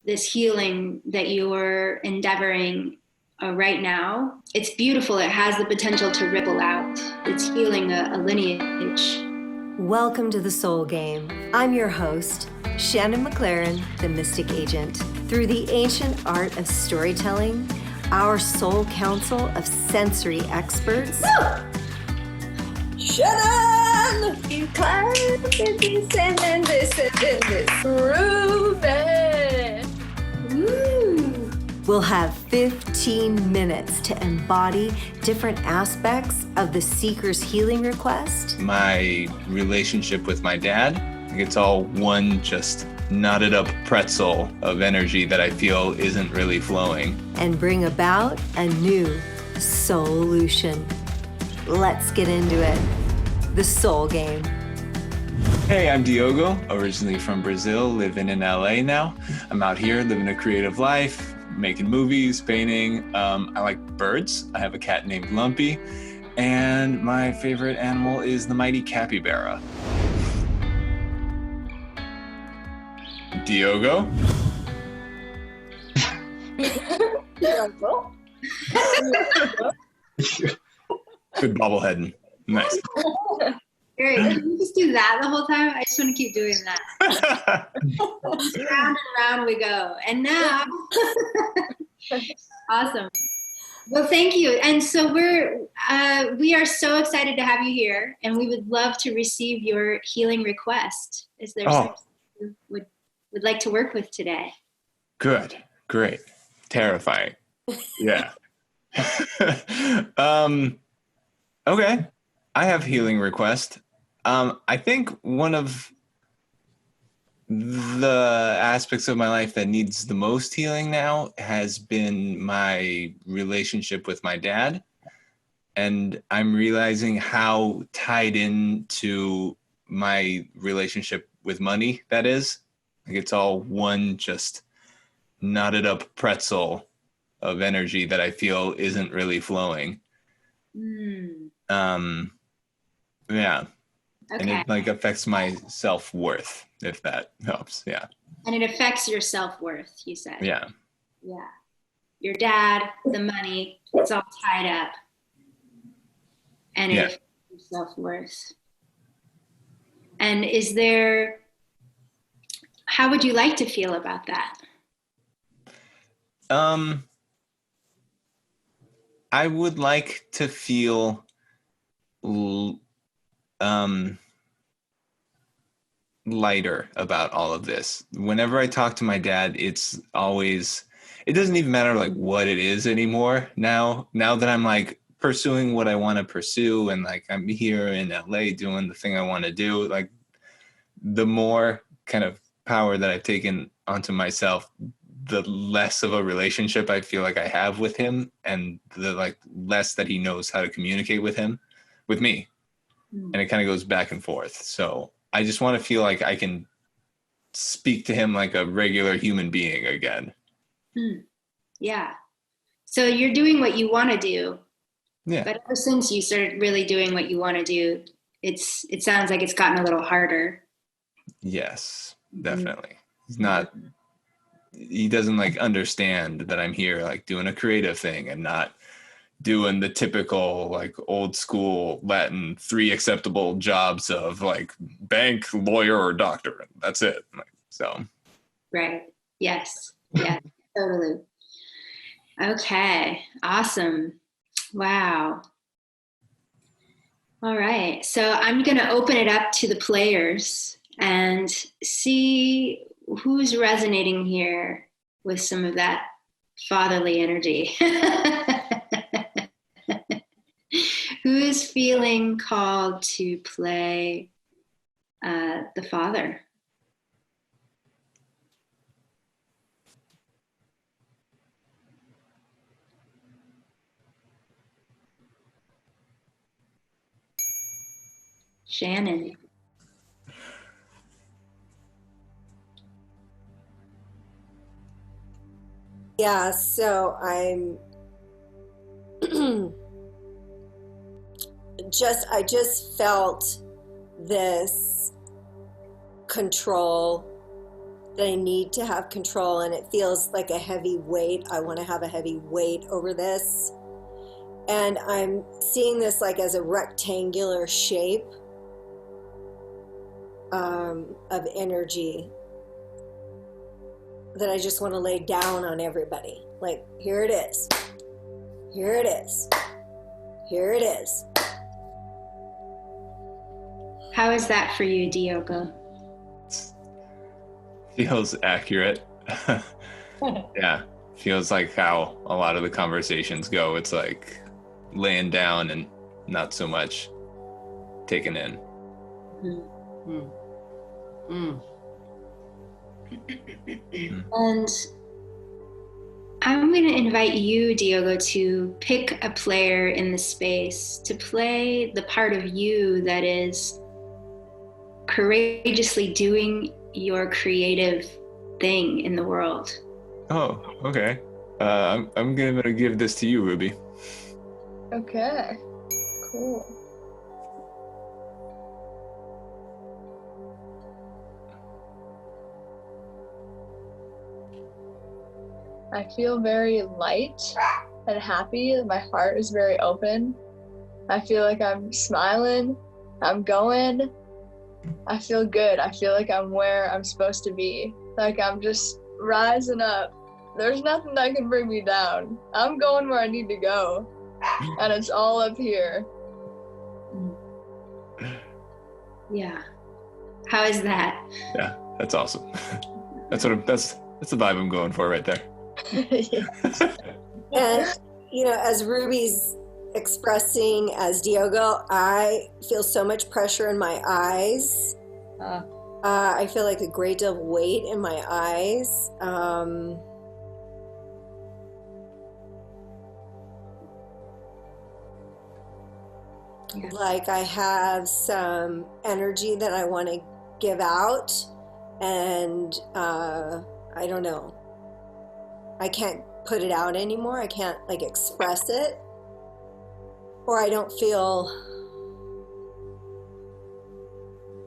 this healing that you're endeavoring right now. It's beautiful. It has the potential to ripple out. It's healing a lineage. Welcome to the Soul Game. I'm your host, Shannon McLaren, the Mystic Agent. Through the ancient art of storytelling, our soul council of sensory experts. Woo! Shannon! You climb in this and this and this. Groovy! Woo! We'll have 15 minutes to embody different aspects of the seeker's healing request. My relationship with my dad, it's all one just knotted up pretzel of energy that I feel isn't really flowing. And bring about a new SOULution. Let's get into it. The Soul Game. Hey, I'm Diogo, originally from Brazil, living in LA now. I'm out here living a creative life, making movies, painting. I like birds. I have a cat named Lumpy. And my favorite animal is the mighty capybara. Diogo? Good bobbleheading. Nice. Great. Can you just do that the whole time? I just want to keep doing that. Round and round we go. And now, awesome. Well, thank you. And so we are so excited to have you here, and we would love to receive your healing request. Is there something you would like to work with today? Good. Great. Terrifying. Yeah. Okay. I have healing request. I think one of the aspects of my life that needs the most healing now has been my relationship with my dad. And I'm realizing how tied into my relationship with money that is. Like it's all one just knotted up pretzel of energy that I feel isn't really flowing. Yeah. Okay. And it like affects my self-worth, if that helps. Yeah. And it affects your self-worth, you said. Yeah. Yeah. Your dad, the money, it's all tied up. And it affects your self-worth. And how would you like to feel about that? I would like to feel lighter about all of this. Whenever I talk to my dad, it doesn't even matter like what it is anymore now that I'm like pursuing what I want to pursue, and like I'm here in LA doing the thing I want to do. Like the more kind of power that I've taken onto myself, the less of a relationship I feel like I have with him, and the like less that he knows how to communicate with me. And it kind of goes back and forth. So I just want to feel like I can speak to him like a regular human being again. Yeah. So you're doing what you want to do. Yeah. But ever since you started really doing what you want to do, it sounds like it's gotten a little harder. Yes, definitely. He doesn't like understand that I'm here like doing a creative thing and not doing the typical like old school Latin 3 acceptable jobs of like bank, lawyer, or doctor. That's it. So. Right. Yes. Yeah, totally. Okay. Awesome. Wow. All right. So I'm going to open it up to the players and see who's resonating here with some of that fatherly energy. Who's feeling called to play the father? Shannon. Yeah, so I'm I just felt this control that I need to have control, and it feels like a heavy weight. I want to have a heavy weight over this. And I'm seeing this like as a rectangular shape of energy that I just want to lay down on everybody. Like, here it is. Here it is. Here it is. How is that for you, Diogo? Feels accurate. Yeah. Feels like how a lot of the conversations go. It's like laying down and not so much taken in. Mm. Mm. And I'm going to invite you, Diogo, to pick a player in the space to play the part of you that is courageously doing your creative thing in the world. Oh, okay. I'm gonna give this to you, Ruby. Okay, cool. I feel very light and happy. My heart is very open. I feel like I'm smiling. I'm going. I feel good. I feel like I'm where I'm supposed to be. Like I'm just rising up. There's nothing that can bring me down. I'm going where I need to go. And it's all up here. Yeah. How is that? Yeah, that's awesome. That's the vibe I'm going for right there. And, as Ruby's expressing as Diogo, I feel so much pressure in my eyes. I feel like a great deal of weight in my eyes. Like I have some energy that I want to give out, and I don't know. I can't put it out anymore. I can't express it, or I don't feel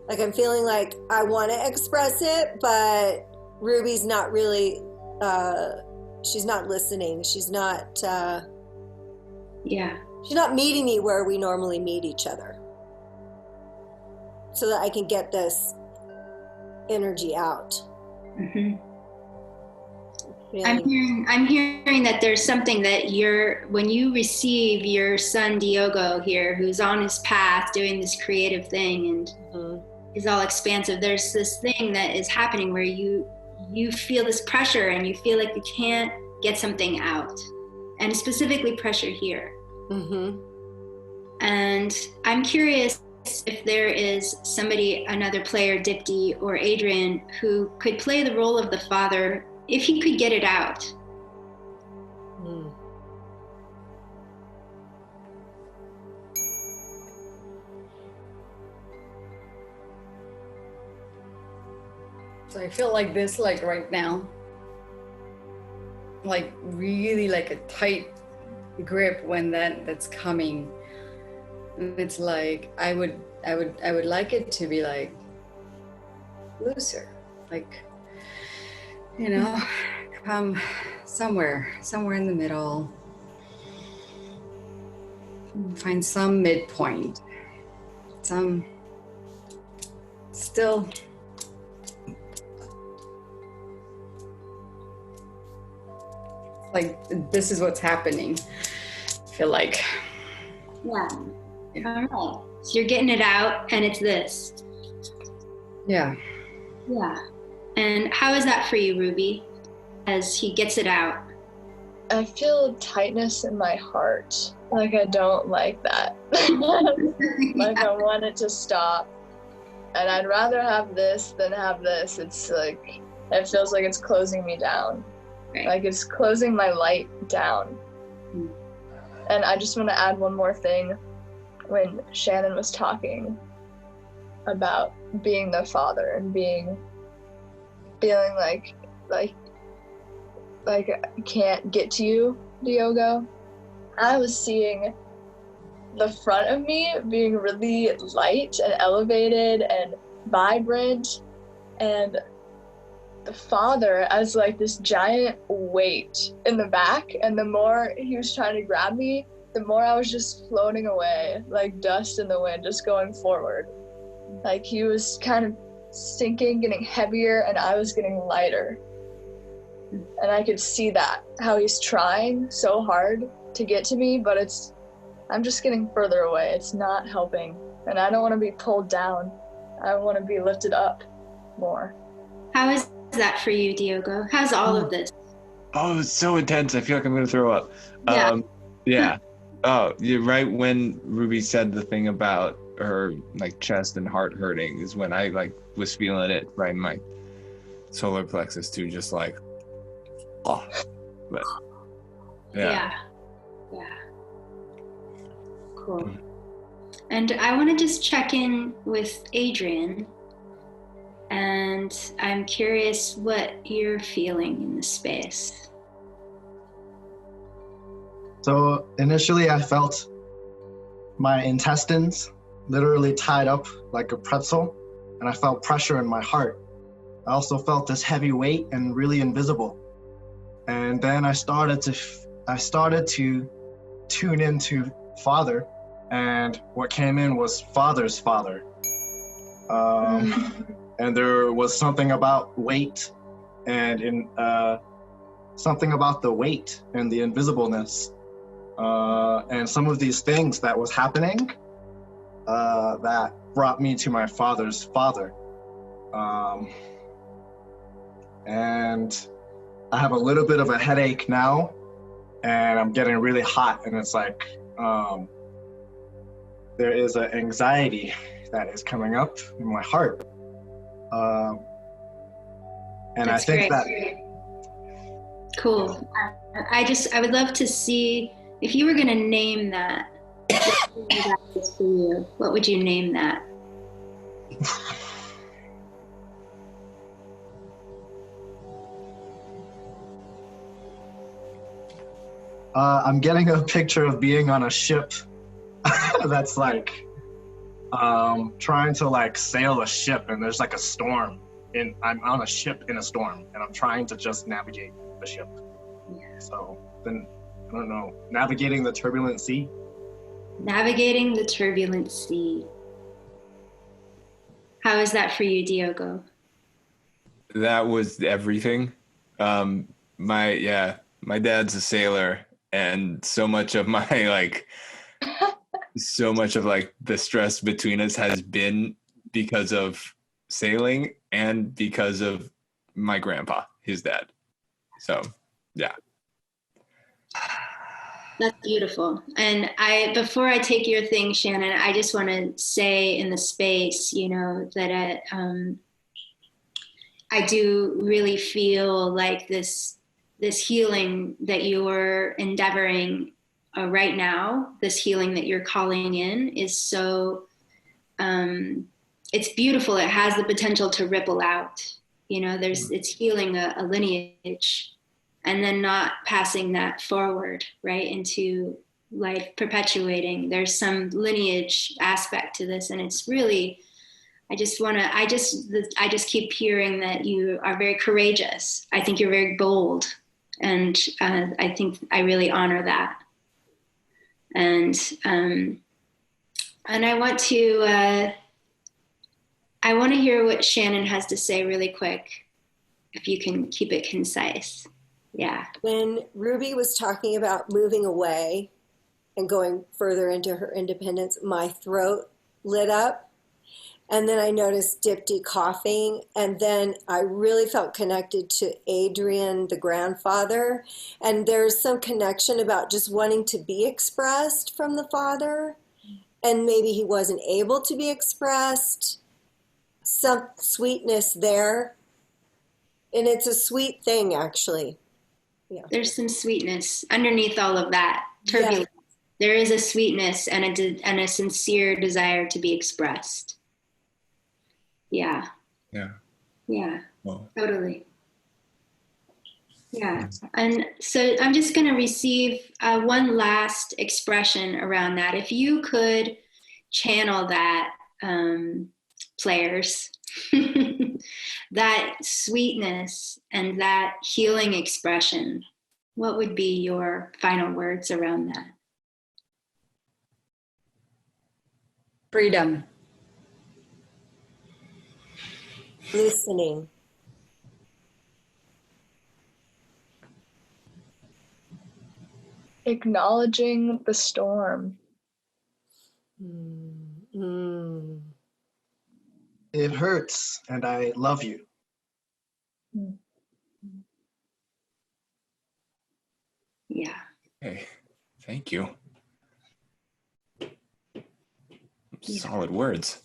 like I'm feeling like I want to express it, but Ruby's not really. She's not listening. She's not. Yeah. She's not meeting me where we normally meet each other, so that I can get this energy out. Mm-hmm. I'm hearing that there's something that when you receive your son Diogo here, who's on his path doing this creative thing and is all expansive, there's this thing that is happening where you feel this pressure and you feel like you can't get something out, and specifically pressure here. Mm-hmm. And I'm curious if there is another player, Dipti or Adrian, who could play the role of the father if he could get it out. Mm. So I feel like this, right now, really a tight grip when that's coming. It's like I would like it to be looser, come somewhere in the middle, find some midpoint, some still this is what's happening. I feel like. Yeah. All right. So you're getting it out, and it's this. Yeah. Yeah. And how is that for you, Ruby, as he gets it out? I feel tightness in my heart. I don't like that. I want it to stop. And I'd rather have this than have this. It's it feels like it's closing me down. Right. It's closing my light down. Mm. And I just want to add one more thing. When Shannon was talking about being the father and feeling like I can't get to you, Diogo, I was seeing the front of me being really light and elevated and vibrant, and the father as like this giant weight in the back, and the more he was trying to grab me, the more I was just floating away like dust in the wind, just going forward. Like he was kind of sinking, getting heavier, and I was getting lighter. And I could see that, how he's trying so hard to get to me, but I'm just getting further away. It's not helping. And I don't want to be pulled down. I want to be lifted up more. How is that for you, Diogo? How's all of this? Oh, it's so intense. I feel like I'm going to throw up. Yeah. Yeah. Oh, you're right. When Ruby said the thing about her like chest and heart hurting is when I like was feeling it right in my solar plexus too, just like, oh, but yeah. Cool. And I want to just check in with Adrian, and I'm curious what you're feeling in the space. So initially I felt my intestines literally tied up like a pretzel, and I felt pressure in my heart. I also felt this heavy weight and really invisible. And then I started to tune into Father, and what came in was Father's father. And there was something about weight and something about the weight and the invisibleness. And some of these things that was happening that brought me to my father's father. And I have a little bit of a headache now, and I'm getting really hot, and it's like there is an anxiety that is coming up in my heart. And That's I think great. that Cool. I would love to see if you were going to name that. What would you name that? I'm getting a picture of being on a ship that's like trying to like sail a ship, and there's like a storm, and I'm on a ship in a storm, and I'm trying to just navigate the ship. Yeah. So then, I don't know, navigating the turbulent sea. Navigating the turbulent sea. How is that for you, Diogo? That was everything. My dad's a sailor, and so much of my so much of like the stress between us has been because of sailing and because of my grandpa, his dad. So yeah. That's beautiful. And before I take your thing, Shannon, I just want to say in the space, that I do really feel like this healing that you're endeavoring right now, this healing that you're calling in is so, it's beautiful. It has the potential to ripple out. It's healing a lineage, and then not passing that forward, right, into life perpetuating. There's some lineage aspect to this, and it's really, I just keep hearing that you are very courageous. I think you're very bold, and I think I really honor that. And I want to hear what Shannon has to say really quick, if you can keep it concise. Yeah. When Ruby was talking about moving away and going further into her independence, my throat lit up. And then I noticed Dipti coughing. And then I really felt connected to Adrian, the grandfather. And there's some connection about just wanting to be expressed from the father. And maybe he wasn't able to be expressed. Some sweetness there. And it's a sweet thing, actually. Yeah. There's some sweetness underneath all of that turbulence. Yeah. There is a sweetness and a sincere desire to be expressed. Yeah. Yeah. Yeah. Well. Totally. Yeah. And so I'm just going to receive one last expression around that. If you could channel that, players, that sweetness and that healing expression, what would be your final words around that? Freedom. Listening. Acknowledging the storm. Mm. It hurts, and I love you. Yeah. Hey, thank you. Solid words.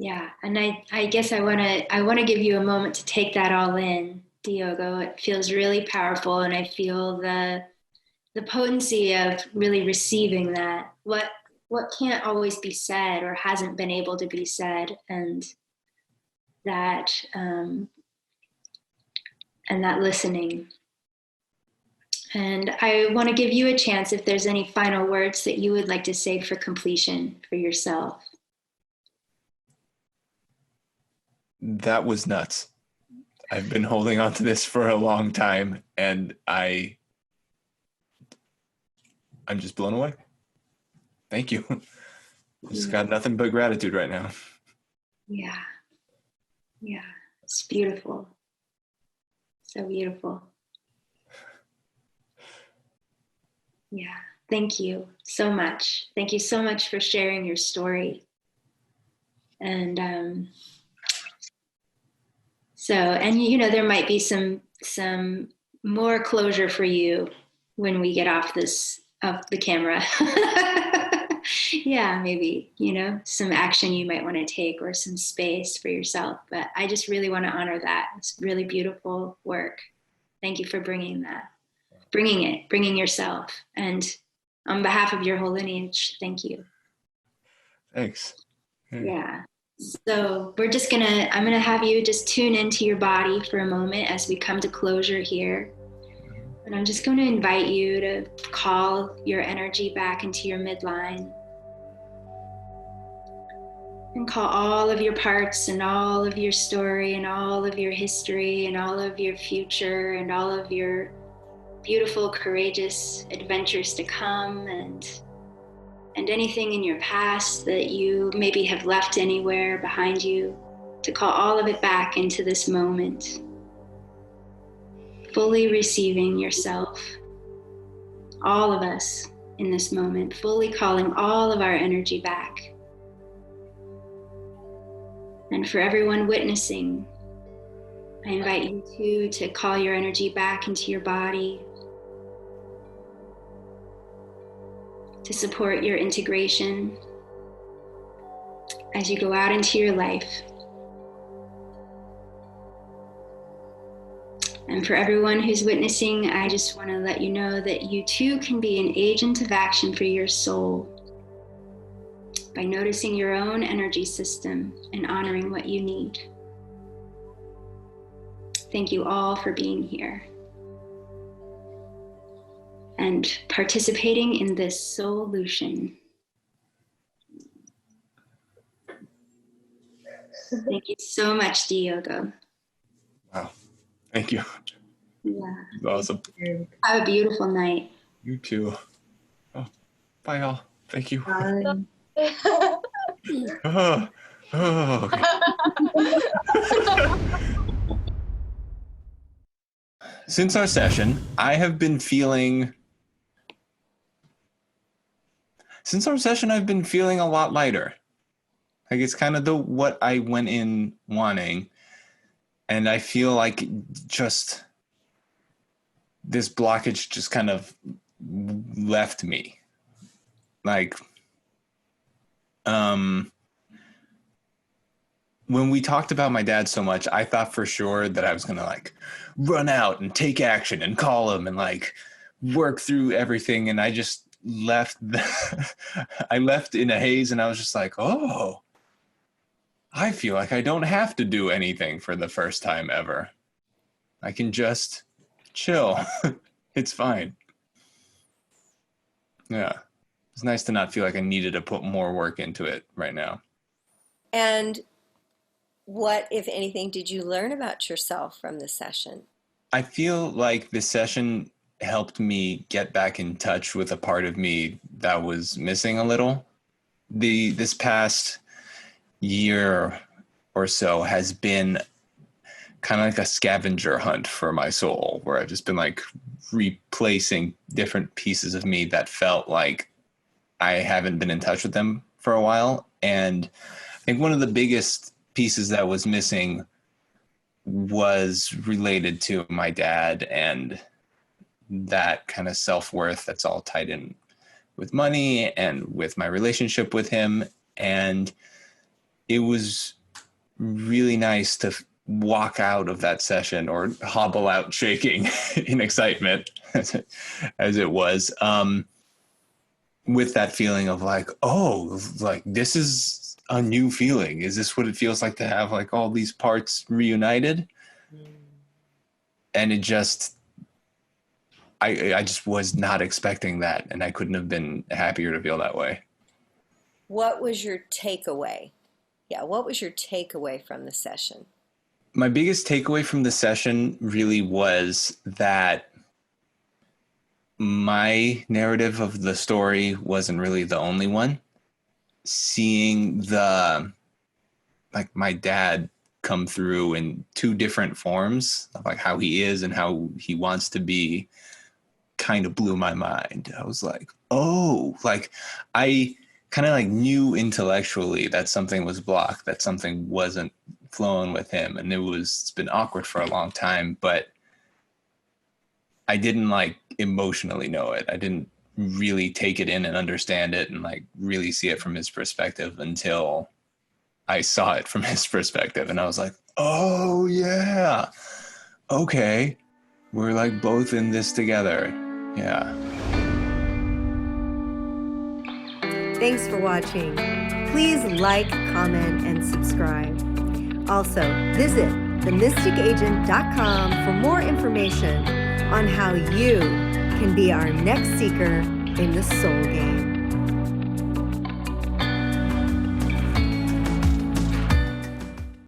Yeah, and I guess I want to give you a moment to take that all in, Diogo. It feels really powerful, and I feel the potency of really receiving that. What can't always be said or hasn't been able to be said, and that listening. And I want to give you a chance if there's any final words that you would like to say for completion for yourself. That was nuts. I've been holding on to this for a long time, and I'm just blown away. Thank you. Just got nothing but gratitude right now. Yeah. Yeah. It's beautiful. So beautiful. Yeah. Thank you so much. Thank you so much for sharing your story. And there might be some more closure for you when we get off the camera. Yeah, maybe, some action you might want to take or some space for yourself. But I just really want to honor that. It's really beautiful work. Thank you for bringing yourself. And on behalf of your whole lineage, thank you. Thanks. Yeah. So I'm going to have you just tune into your body for a moment as we come to closure here. And I'm just going to invite you to call your energy back into your midline. And call all of your parts and all of your story and all of your history and all of your future and all of your beautiful, courageous adventures to come and anything in your past that you maybe have left anywhere behind you, to call all of it back into this moment. Fully receiving yourself, all of us in this moment, fully calling all of our energy back. And for everyone witnessing, I invite you to call your energy back into your body, to support your integration as you go out into your life. And for everyone who's witnessing, I just want to let you know that you too can be an agent of action for your soul by noticing your own energy system and honoring what you need. Thank you all for being here and participating in this SOULution. Thank you so much, Diogo. Wow. Thank you. Yeah. Awesome. Have a beautiful night. You too. Oh, bye all. Thank you. Bye. Okay. Since our session, I've been feeling a lot lighter. Like it's kind of what I went in wanting. And I feel like just this blockage just kind of left me. Like, when we talked about my dad so much, I thought for sure that I was going to like run out and take action and call him and like work through everything. And I just left, I left in a haze, and I was just like, oh, I feel like I don't have to do anything for the first time ever. I can just chill. It's fine. Yeah. It's nice to not feel like I needed to put more work into it right now. And what, if anything, did you learn about yourself from this session? I feel like this session helped me get back in touch with a part of me that was missing a little. This past year or so has been kind of like a scavenger hunt for my soul, where I've just been like replacing different pieces of me that felt like I haven't been in touch with them for a while. And I think one of the biggest pieces that was missing was related to my dad and that kind of self-worth that's all tied in with money and with my relationship with him. And it was really nice to walk out of that session, or hobble out shaking in excitement as it was, with that feeling of like, oh, like this is a new feeling. Is this what it feels like to have like all these parts reunited? And it just, I just was not expecting that, and I couldn't have been happier to feel that way. What was your takeaway? Yeah, what was your takeaway from the session? My biggest takeaway from the session really was that my narrative of the story wasn't really the only one. Seeing my dad come through in two different forms of like how he is and how he wants to be kind of blew my mind. I was like, oh, like I kind of like knew intellectually that something was blocked, that something wasn't flowing with him. And it's been awkward for a long time, but I didn't like emotionally know it. I didn't really take it in and understand it and like really see it from his perspective until I saw it from his perspective. And I was like, oh yeah, okay. We're like both in this together. Yeah. Thanks for watching. Please like, comment, and subscribe. Also, visit themysticagent.com for more information on how you can be our next seeker in the soul game.